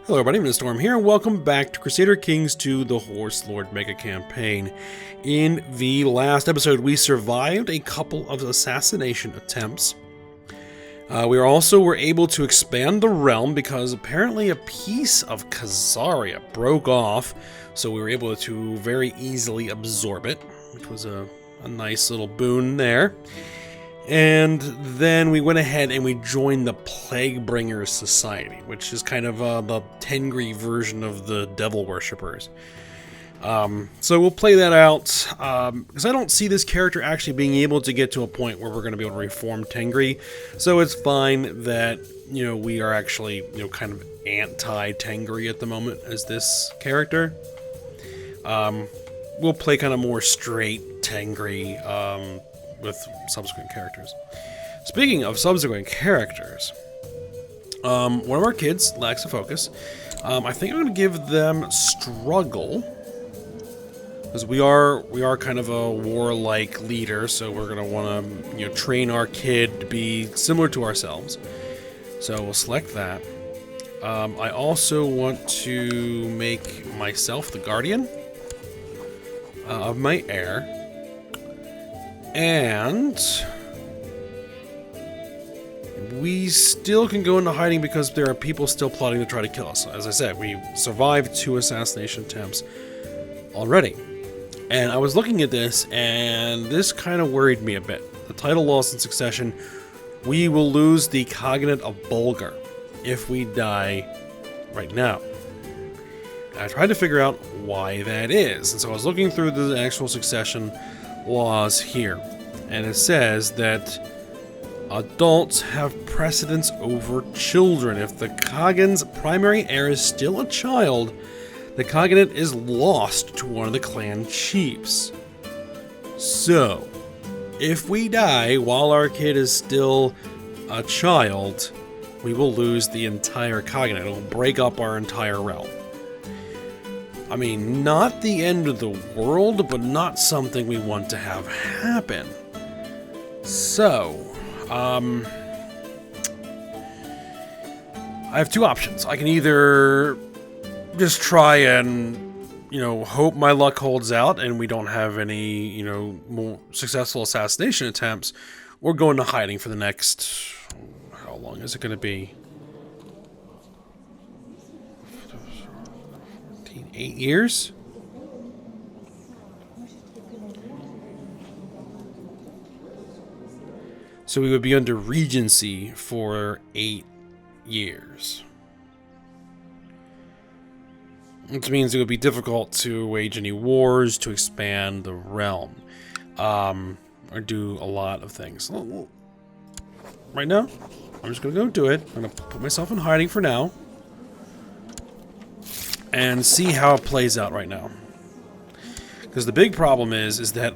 Hello everybody, I'm Storm here, and welcome back to Crusader Kings II, the Horse Lord Mega Campaign. In the last episode, we survived a couple of assassination attempts. We were able to expand the realm because apparently a piece of Khazaria broke off, so we were able to very easily absorb it, which was a nice little boon there. And then we went ahead and we joined the Plaguebringers Society, which is kind of the Tengri version of the Devil Worshippers. So we'll play that out, because I don't see this character actually being able to get to a point where we're going to be able to reform Tengri. So it's fine that, we are actually, kind of anti-Tengri at the moment as this character. We'll play kind of more straight Tengri, with subsequent characters. Speaking of subsequent characters, one of our kids lacks a focus. I think I'm going to give them struggle, because we are kind of a warlike leader, so we're going to want to train our kid to be similar to ourselves. So we'll select that. I also want to make myself the guardian of my heir. And we still can go into hiding because there are people still plotting to try to kill us. As I said, we survived 2 assassination attempts already. And I was looking at this, and this kind of worried me a bit. The title loss in succession, we will lose the Cognate of Bulgar if we die right now. And I tried to figure out why that is. And so I was looking through the actual succession laws here, and it says that adults have precedence over children. If the Khagan's primary heir is still a child, the Cognate is lost to one of the clan chiefs. So, if we die while our kid is still a child, we will lose the entire Cognate. It will break up our entire realm. I mean, not the end of the world, but not something we want to have happen. So, I have 2 options. I can either just try and, hope my luck holds out and we don't have any, more successful assassination attempts, or go into hiding for the next, how long is it going to be? 8 years? So we would be under Regency for 8 years. Which means it would be difficult to wage any wars, to expand the realm, or do a lot of things. Right now, I'm just going to go do it. I'm going to put myself in hiding for now, and see how it plays out right now. Because the big problem is that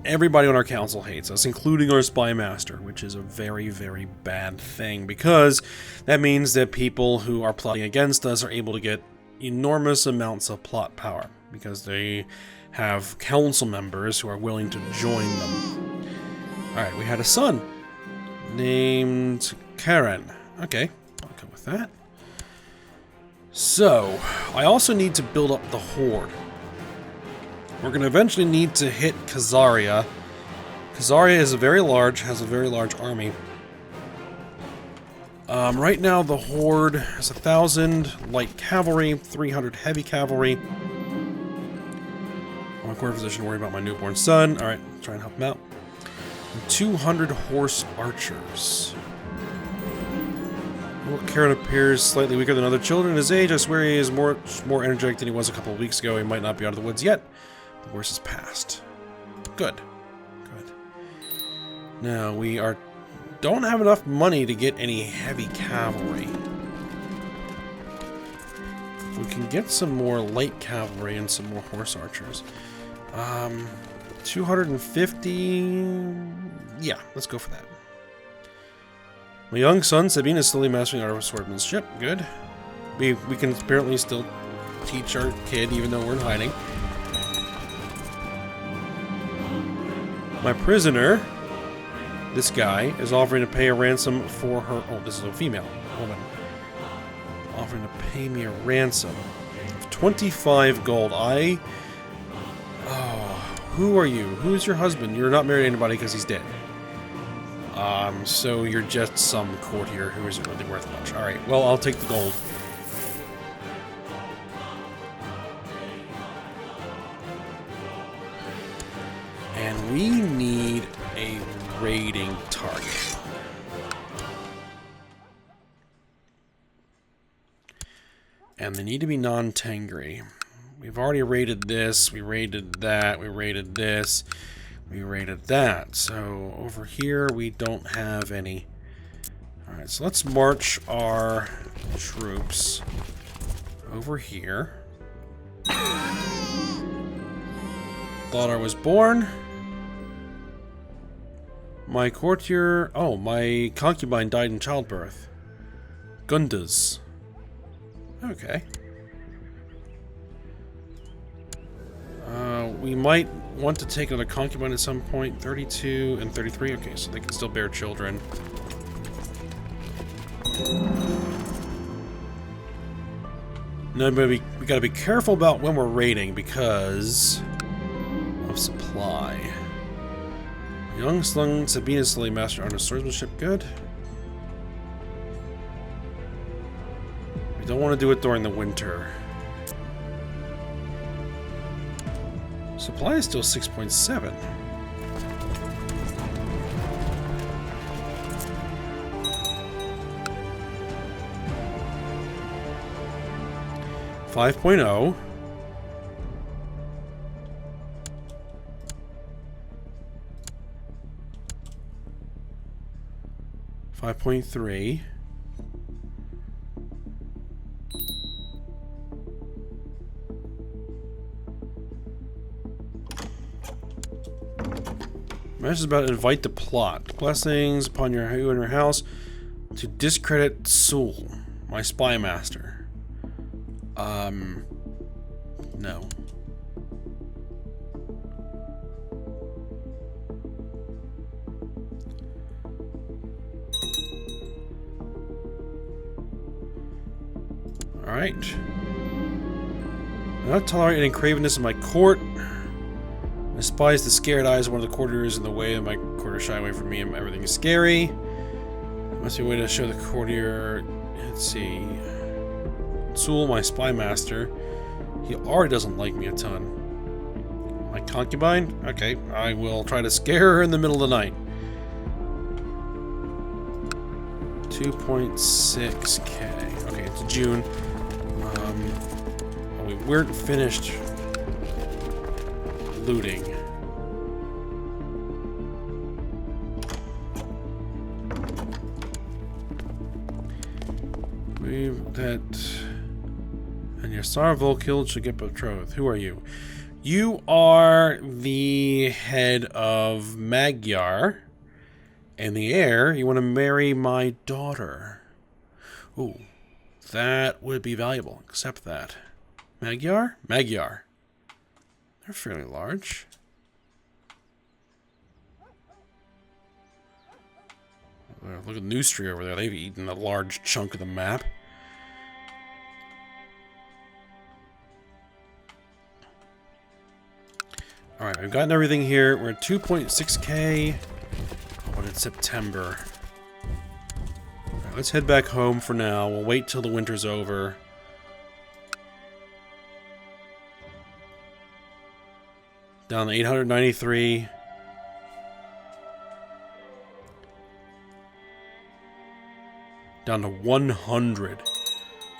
everybody on our council hates us, including our spy master, which is a very, very bad thing, because that means that people who are plotting against us are able to get enormous amounts of plot power, because they have council members who are willing to join them. Alright, we had a son named Karen. Okay, I'll go with that. So, I also need to build up the Horde. We're going to eventually need to hit Khazaria. Khazaria is has a very large army. Right now the Horde has 1,000 light cavalry, 300 heavy cavalry. I'm in a quarter position to worry about my newborn son. Alright, try and help him out. And 200 horse archers. Well, Karen appears slightly weaker than other children his age. I swear he is more energetic than he was a couple of weeks ago. He might not be out of the woods yet. The worst is past. Good. Good. Now, we don't have enough money to get any heavy cavalry. We can get some more light cavalry and some more horse archers. 250... Yeah, let's go for that. My young son, Sabine, is slowly mastering our swordsmanship. Good. We can apparently still teach our kid, even though we're in hiding. My prisoner, this guy, is offering to pay a ransom for her... Oh, this is a female woman. offering to pay me a ransom of 25 gold. Oh, who are you? Who is your husband? You're not married to anybody because he's dead. So you're just some courtier who isn't really worth much. Alright, well, I'll take the gold. And we need a raiding target. And they need to be non-Tengri. We've already raided this, we raided that, we raided this, we raided that. So over here we don't have any. Alright, so let's march our troops over here. Thought I was born. My courtier... Oh, my concubine died in childbirth. Gundas. Okay. We might want to take another concubine at some point. 32 and 33. Okay, so they can still bear children. No, but we gotta be careful about when we're raiding because of supply. Young slung Sabina slave master on a swordsmanship. Good. We don't want to do it during the winter. Supply is still 6.7. .5.0. .3. Message about invite to plot. Blessings upon you and your house to discredit Sul, my spy master. No. Alright. I not tolerate any cravenness in my court. I despise the scared eyes of one of the courtiers in the way of my courtier shy away from me and everything is scary. Must be a way to show the courtier. Let's see. Sul, my spy master. He already doesn't like me a ton. My concubine? Okay, I will try to scare her in the middle of the night. 2.6k. Okay, it's June. We weren't finished looting. And your Sarvol killed should get betrothed. Who are you? You are the head of Magyar. And the heir, you want to marry my daughter. Ooh, that would be valuable. Accept that. Magyar? Magyar. They're fairly large. Look at Neustria over there. They've eaten a large chunk of the map. Alright, we've gotten everything here. We're at 2.6k. But it's September. Alright, let's head back home for now. We'll wait till the winter's over. Down to 893. Down to 100.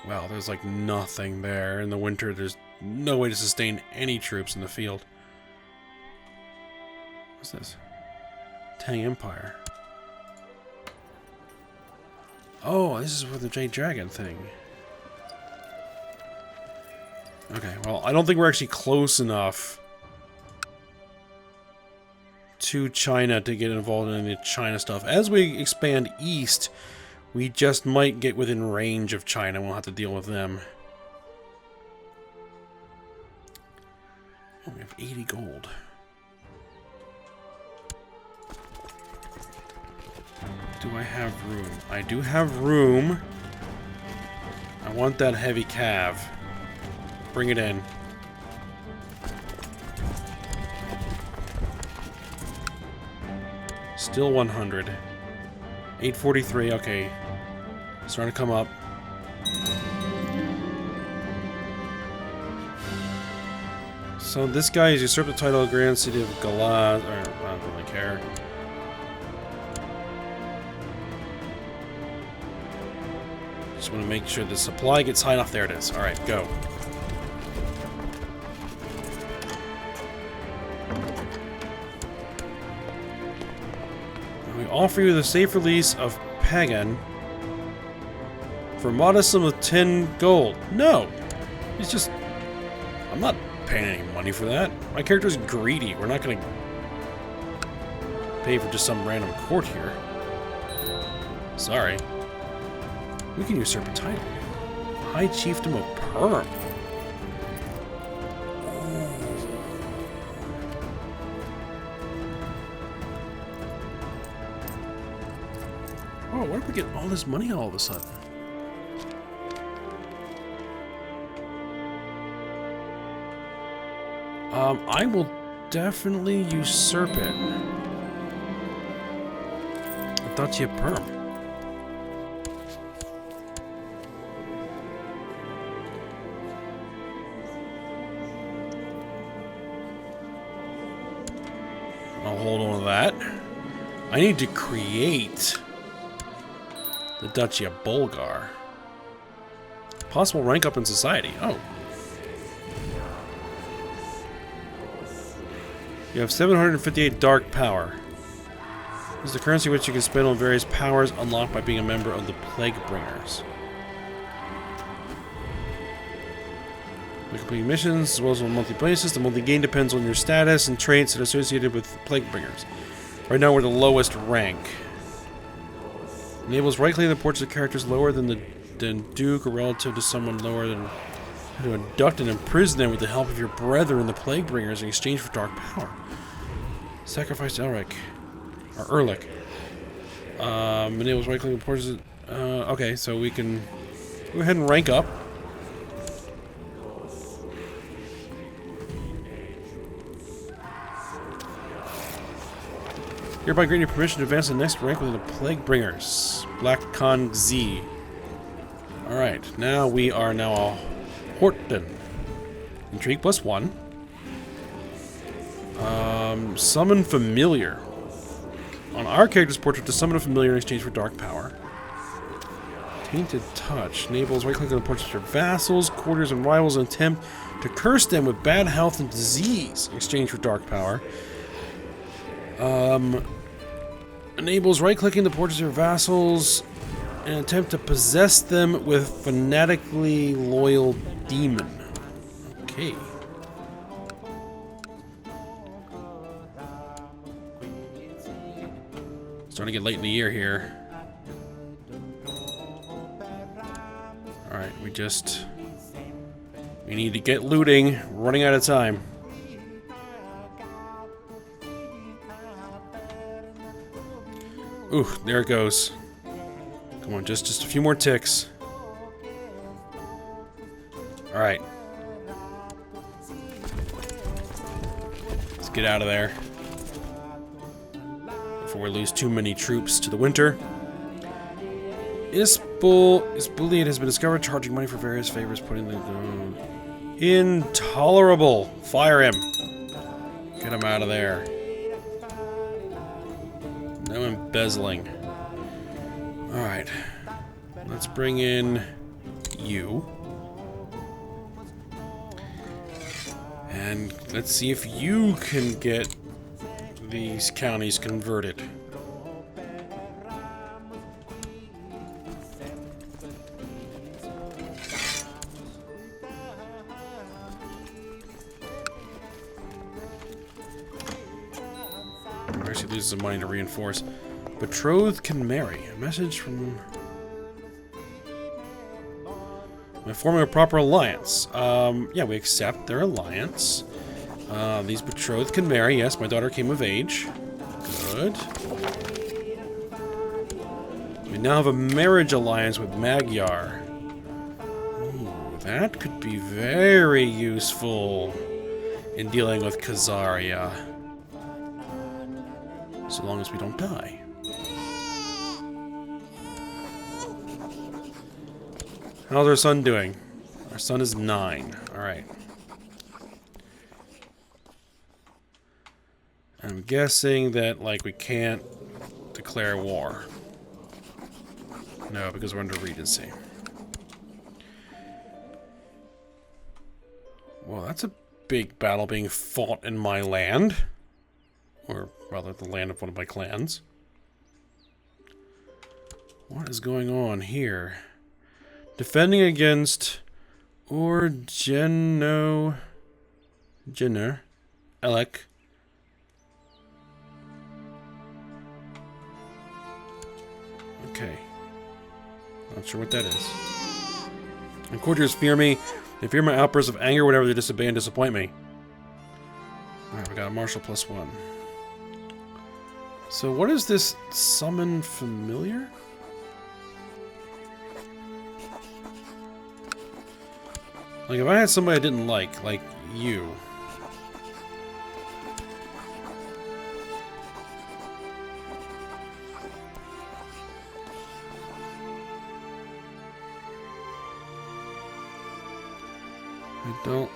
Wow, there's like nothing there. In the winter, there's no way to sustain any troops in the field. What's this? Tang Empire. Oh, this is for the Jade Dragon thing. Okay, well, I don't think we're actually close enough to China to get involved in any China stuff. As we expand east, we just might get within range of China. We'll have to deal with them. Oh, we have 80 gold. Do I have room? I do have room. I want that heavy cav. Bring it in. Still 100. 843, okay. Starting to come up. So this guy has usurped the title of Grand City of Galaz. I don't really care. Just want to make sure the supply gets high enough. There it is. Alright, go. We offer you the safe release of Pagan for a modest sum of 10 gold. No! He's just... I'm not paying any money for that. My character's greedy. We're not gonna pay for just some random court here. Sorry. We can usurp a title. High Chiefdom of Perm. Oh, where did we get all this money all of a sudden? I will definitely usurp it. I thought you had perm. I'll hold on to that. I need to create the Duchy of Bulgar. Possible rank up in society. Oh. You have 758 dark power. This is the currency which you can spend on various powers unlocked by being a member of the Plague Bringers. We complete missions as well as on a monthly basis. The monthly gain depends on your status and traits that are associated with Plague Bringers. Right now we're the lowest rank. Enables right-clicking the portraits of characters lower than the Duke or relative to someone lower than... to abduct and imprison them with the help of your brethren, the Plague Bringers, in exchange for dark power. Sacrifice Elric. Or Erlich. Enables right-clicking portraits... okay, so we can go ahead and rank up. Hereby grant you permission to advance to the next rank within the Plague Bringers. Black Con Z. Alright, now we are now a Horton. Intrigue +1. Summon Familiar. On our character's portrait, to summon a familiar in exchange for dark power. Tainted Touch. Enables right-click on the portraits of your vassals, courtiers, and rivals and attempt to curse them with bad health and disease in exchange for dark power. Enables right-clicking the portraits of your vassals and attempt to possess them with fanatically loyal demon. Okay. Starting to get late in the year here. Alright, we need to get looting. We're running out of time. Ooh, there it goes. Come on, just a few more ticks. Alright. Let's get out of there before we lose too many troops to the winter. Isbuliad has been discovered charging money for various favors, putting the... Intolerable! Fire him! Get him out of there. No embezzling. Alright. Let's bring in you. And let's see if you can get these counties converted. Mercy loses some money to reinforce. Betrothed can marry. A message from... By forming a proper alliance. Yeah, we accept their alliance. These betrothed can marry. Yes, my daughter came of age. Good. We now have a marriage alliance with Magyar. that could be very useful in dealing with Khazaria. So long as we don't die. How's our son doing? Our son is 9. Alright. I'm guessing that, like, we can't declare war. No, because we're under Regency. Well, that's a big battle being fought in my land. Or, rather, the land of one of my clans. What is going on here? Defending against Jenner, Elec. Okay. Not sure what that is. And courtiers fear me. They fear my outbursts of anger whenever they disobey and disappoint me. Alright, we got a martial +1. So what is this summon familiar? Like, if I had somebody I didn't like you.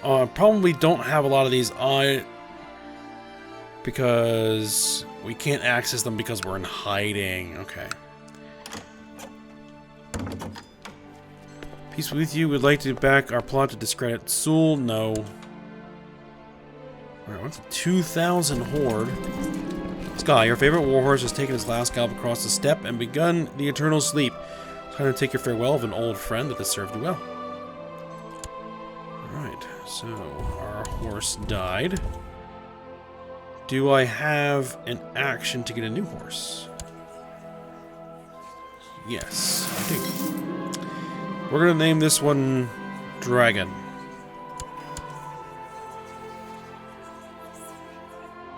I probably don't have a lot of these on because we can't access them because we're in hiding. Okay. Peace with you. We'd like to back our plot to discredit Sul. No. Alright, what's a 2,000 horde? Sky, your favorite warhorse has taken his last gallop across the steppe and begun the eternal sleep. Time to take your farewell of an old friend that has served you well. Alright, so our horse died. Do I have an action to get a new horse? Yes, I do. We're gonna name this one Dragon.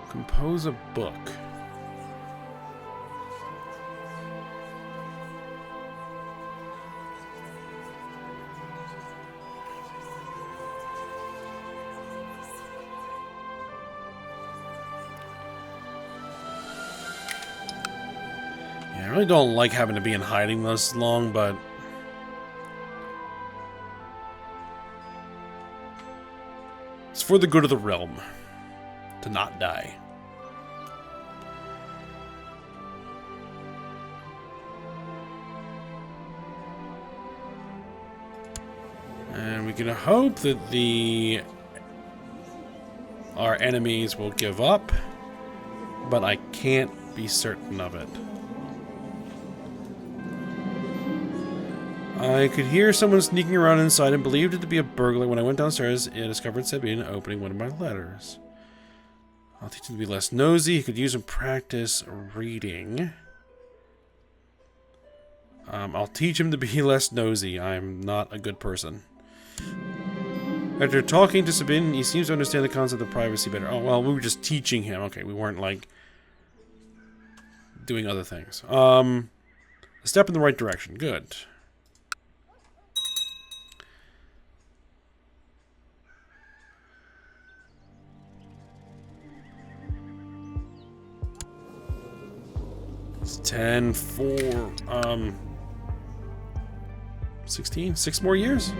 Compose a book. Yeah, I really don't like having to be in hiding this long, but it's for the good of the realm to not die. And we can hope that our enemies will give up, but I can't be certain of it. I could hear someone sneaking around inside and believed it to be a burglar. When I went downstairs, I discovered Sabine opening one of my letters. I'll teach him to be less nosy. He could use and practice reading. I'll teach him to be less nosy. I'm not a good person. After talking to Sabine, he seems to understand the concept of privacy better. Oh, well, we were just teaching him. Okay, we weren't, like, doing other things. A step in the right direction. Good. It's 10, 4, 16? 6 more years?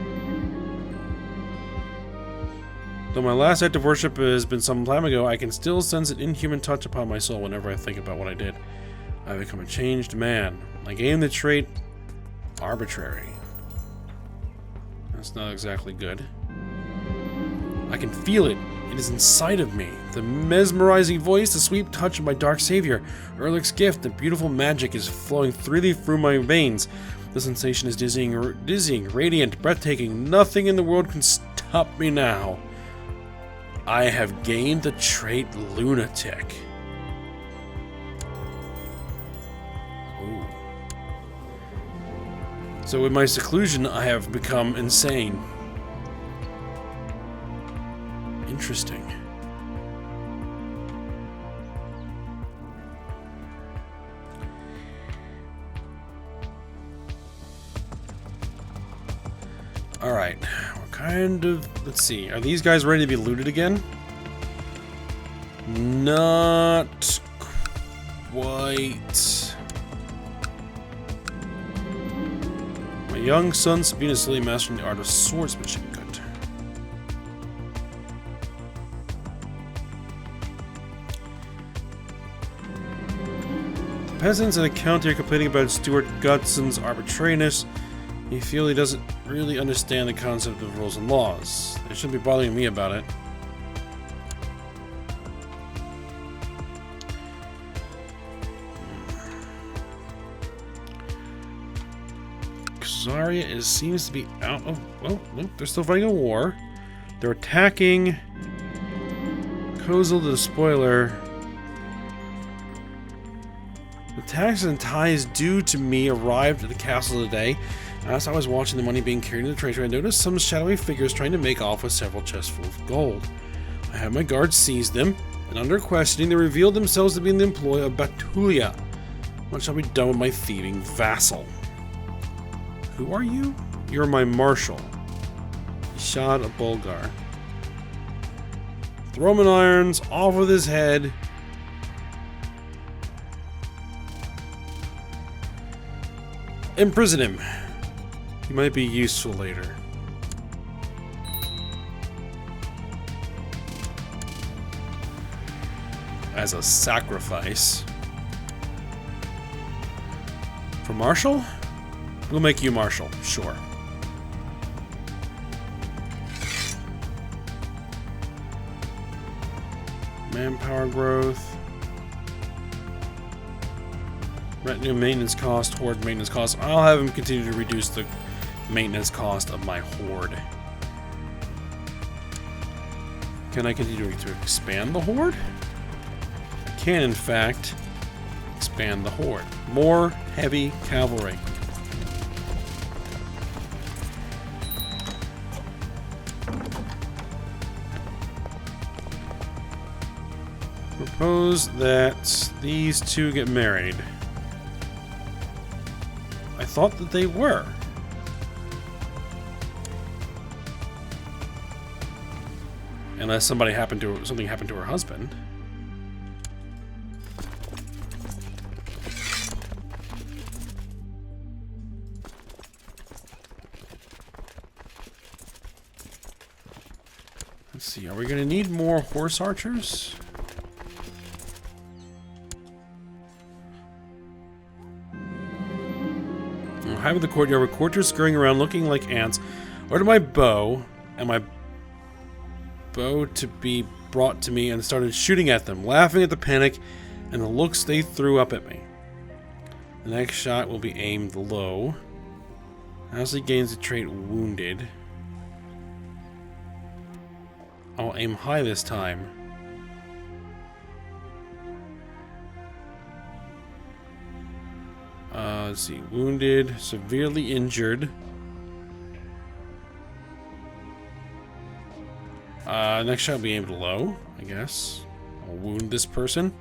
Though my last act of worship has been some time ago, I can still sense an inhuman touch upon my soul whenever I think about what I did. I've become a changed man. I gained the trait arbitrary. That's not exactly good. I can feel it. It is inside of me. The mesmerizing voice, the sweet touch of my dark savior. Erlic's gift, the beautiful magic is flowing freely through my veins. The sensation is dizzying, radiant, breathtaking. Nothing in the world can stop me now. I have gained the trait lunatic. Ooh. So in my seclusion, I have become insane. Interesting. Alright. What kind of... Let's see. Are these guys ready to be looted again? Not quite. My young son, Sabina, slowly mastering the art of swordsmanship. Good. The peasants in the county are complaining about Stuart Gutson's arbitrariness. They feel he doesn't really understand the concept of rules and laws. They shouldn't be bothering me about it. Zarya seems to be out of... Oh, look, they're still fighting a war. They're attacking Kozel the Spoiler. The taxes and tithes due to me arrived at the castle today. As I was watching the money being carried into the treasury, I noticed some shadowy figures trying to make off with several chests full of gold. I had my guards seize them, and under questioning, they revealed themselves to be in the employ of Batulia. What shall be done with my thieving vassal? Who are you? You're my marshal. Ishad of Bulgar. Throw him in irons, off with his head. Imprison him. He might be useful later. As a sacrifice. For marshal? We'll make you marshal, sure. Manpower growth. Retinue maintenance cost, horde maintenance cost. I'll have him continue to reduce the maintenance cost of my horde. Can I continue to expand the horde? I can, in fact, expand the horde. More heavy cavalry. Propose that these two get married. I thought that they were. Unless something happened to her husband. Let's see, are we going to need more horse archers? High in the courtyard with courtiers scurrying around looking like ants. Ordered my bow and my bow to be brought to me and started shooting at them, laughing at the panic and the looks they threw up at me. The next shot will be aimed low. As he gains the trait wounded. I'll aim high this time. Let's see. Wounded, severely injured. Next shot will be aimed low, I guess. I'll wound this person.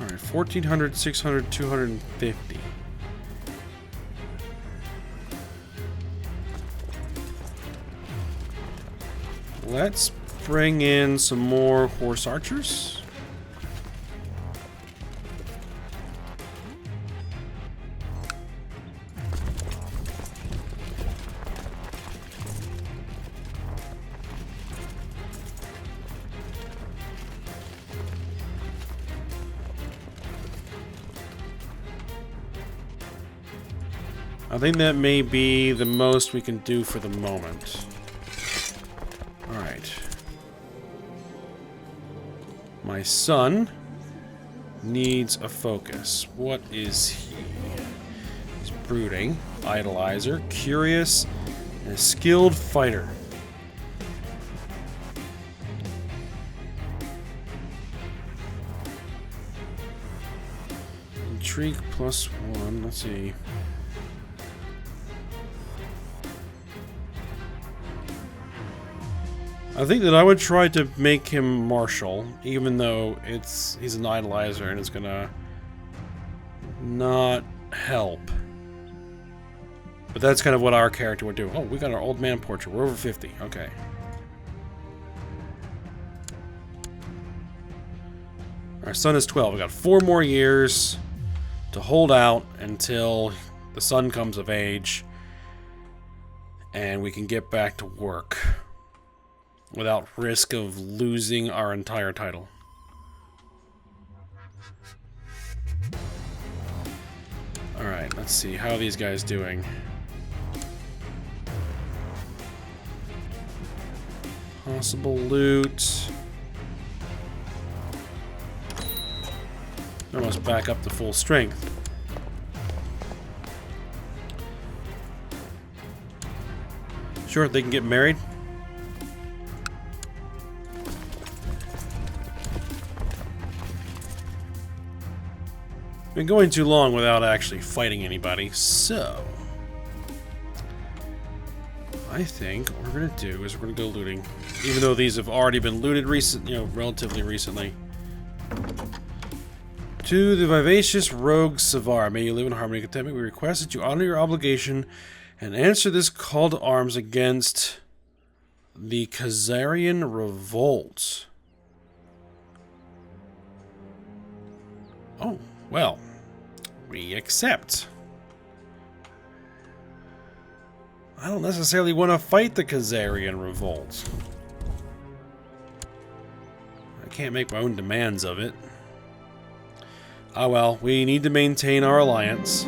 Alright, 1400, 600, 250. Let's bring in some more horse archers. I think that may be the most we can do for the moment. Alright. My son needs a focus. What is he? He's brooding, idolizer, curious, and a skilled fighter. Intrigue +1. Let's see. I think that I would try to make him martial, even though he's an idolizer and it's gonna not help. But that's kind of what our character would do. Oh, we got our old man portrait. We're over 50. Okay. Our son is 12. We got 4 more years to hold out until the son comes of age and we can get back to work without risk of losing our entire title. Alright, let's see. How are these guys doing? Possible loot. They're almost back up to full strength. Sure, they can get married. Been going too long without actually fighting anybody, so I think what we're gonna do is we're gonna go looting, even though these have already been looted relatively recently. To the vivacious rogue Savar, may you live in harmony and contentment. We request that you honor your obligation and answer this call to arms against the Khazarian revolt. Oh, well, we accept. I don't necessarily want to fight the Khazarian revolt. I can't make my own demands of it. Ah well, we need to maintain our alliance.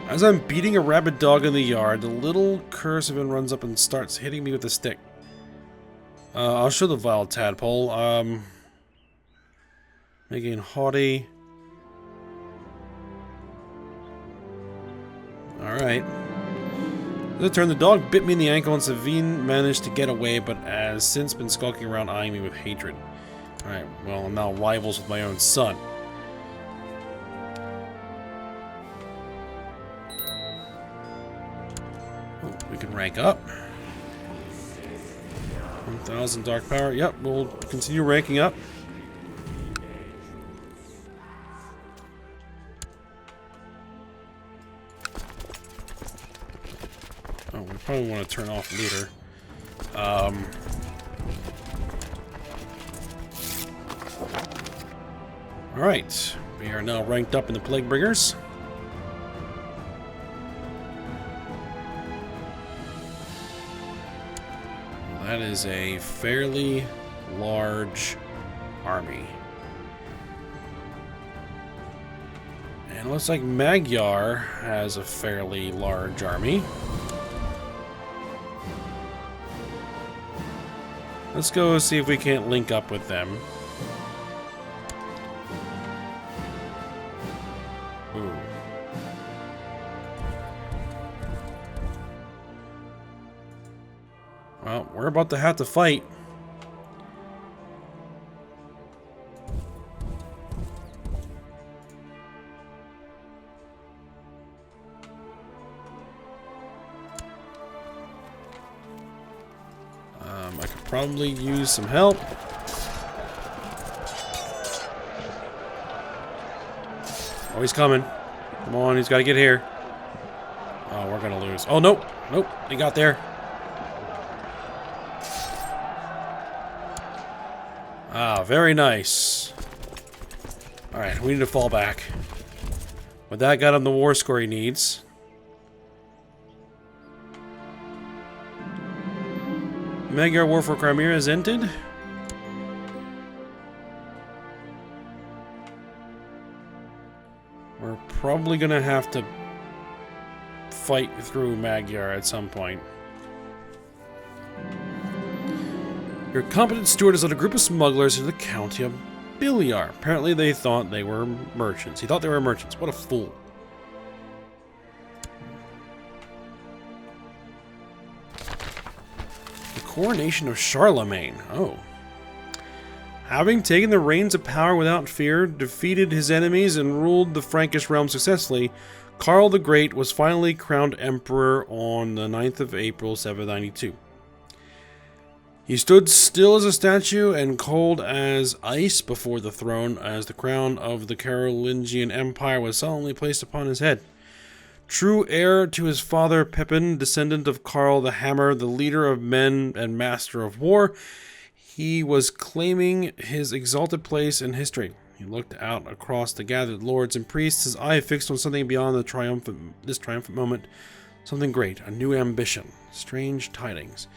As I'm beating a rabid dog in the yard, the little cursivan runs up and starts hitting me with a stick. I'll show the vile tadpole. Making haughty. Alright. The turn, the dog bit me in the ankle and Savine managed to get away, but has since been skulking around eyeing me with hatred. Alright, well, I'm now rivals with my own son. Oh, we can rank up. 1,000 dark power. Yep, we'll continue ranking up. Oh, we probably want to turn off looter. Alright, we are now ranked up in the Plague Bringers. That is a fairly large army. And it looks like Magyar has a fairly large army. Let's go see if we can't link up with them. Ooh. Well, we're about to have to fight. I could probably use some help. Oh, he's coming. Come on, he's got to get here. Oh, we're going to lose. Oh, nope. Nope, he got there. Ah, very nice. Alright, we need to fall back. But that got him the war score he needs. Magyar War for Crimea has ended. We're probably gonna have to fight through Magyar at some point. Your competent steward has led a group of smugglers into the county of Bilyar. Apparently they thought they were merchants. He thought they were merchants. What a fool. The coronation of Charlemagne. Oh. Having taken the reins of power without fear, defeated his enemies, and ruled the Frankish realm successfully, Karl the Great was finally crowned emperor on the 9th of April, 792. He stood still as a statue and cold as ice before the throne as the crown of the Carolingian Empire was solemnly placed upon his head. True heir to his father Pippin, descendant of Karl the Hammer, the leader of men and master of war, he was claiming his exalted place in history. He looked out across the gathered lords and priests, his eye fixed on something beyond this triumphant moment. Something great, a new ambition. Strange tidings.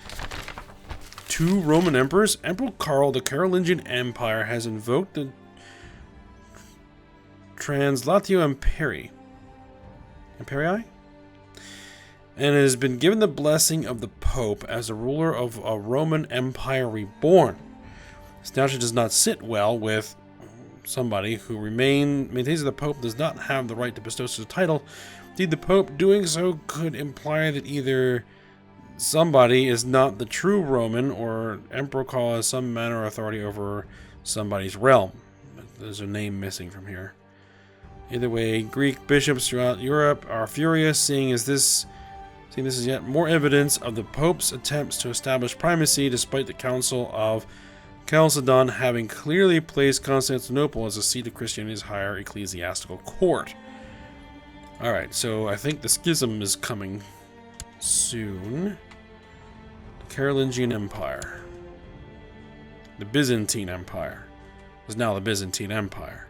2 Roman emperors. Emperor Karl, the Carolingian Empire, has invoked the Translatio Imperii, and has been given the blessing of the Pope as a ruler of a Roman Empire reborn. This naturally does not sit well with somebody who maintains that the Pope does not have the right to bestow such a title. Indeed, the Pope doing so could imply that either somebody is not the true Roman, or Emperor Karl has some manner of authority over somebody's realm. There's a name missing from here. Either way, Greek bishops throughout Europe are furious, seeing this is yet more evidence of the Pope's attempts to establish primacy, despite the Council of Chalcedon having clearly placed Constantinople as a seat of Christianity's higher ecclesiastical court. Alright, so I think the schism is coming soon. The Carolingian Empire. The Byzantine Empire is now the Byzantine Empire.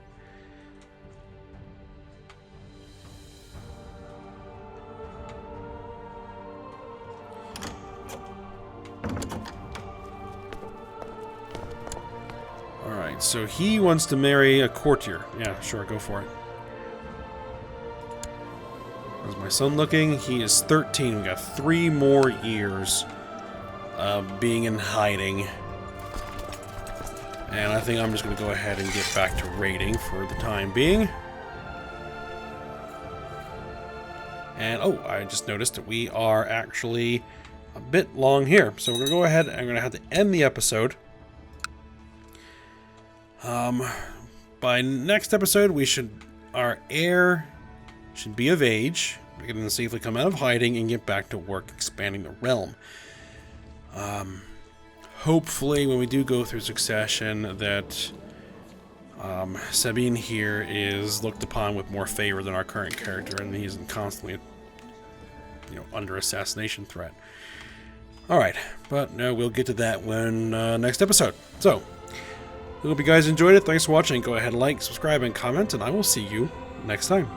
Alright, so he wants to marry a courtier. Yeah, sure, go for it. How's my son looking? He is 13. We got 3 more years of being in hiding. And I think I'm just going to go ahead and get back to raiding for the time being. And, oh, I just noticed that we are actually a bit long here. So we're going to go ahead and I'm going to have to end the episode. By next episode, our heir should be of age. We can safely come out of hiding and get back to work expanding the realm. Hopefully, when we do go through succession, that Sabine here is looked upon with more favor than our current character, and he isn't constantly, under assassination threat. All right, but no, we'll get to that when next episode. So, I hope you guys enjoyed it. Thanks for watching. Go ahead, like, subscribe, and comment, and I will see you next time.